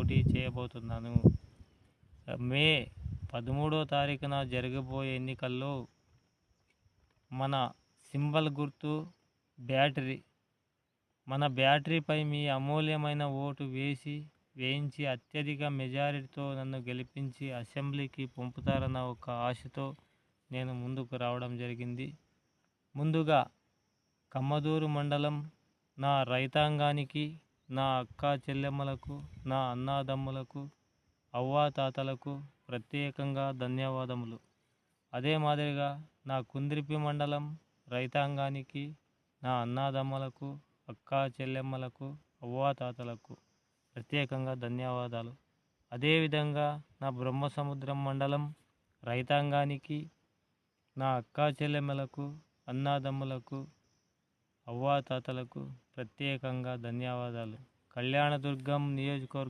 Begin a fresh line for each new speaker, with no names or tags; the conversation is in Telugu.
పోటీ చేయబోతున్నాను. మే 13వ తారీఖున జరగబోయే ఎన్నికల్లో మన సింబల్ గుర్తు బ్యాటరీ. మన బ్యాటరీపై మీ అమూల్యమైన ఓటు వేయించి అత్యధిక మెజారిటీతో నన్ను గెలిపించి అసెంబ్లీకి పంపుతారన్న ఒక ఆశతో నేను ముందుకు రావడం జరిగింది. ముందుగా కమ్మదూరు మండలం నా రైతాంగానికి, నా అక్కా చెల్లెమ్మలకు, నా అన్నాదమ్ములకు, అవ్వాతాతలకు ప్రత్యేకంగా ధన్యవాదములు. అదే మాదిరిగా నా కుంద్రిపి మండలం రైతాంగానికి, నా అన్నాదమ్ములకు, అక్కా చెల్లెమ్మలకు, అవ్వాతాతలకు ప్రత్యేకంగా ధన్యవాదాలు. అదేవిధంగా నా బ్రహ్మసముద్రం మండలం రైతాంగానికి, నా అక్కా చెల్లెమ్మలకు, అన్నాదమ్ములకు, అవ్వాతాతలకు ప్రత్యేకంగా ధన్యవాదాలు. కళ్యాణదుర్గం నియోజకవర్గం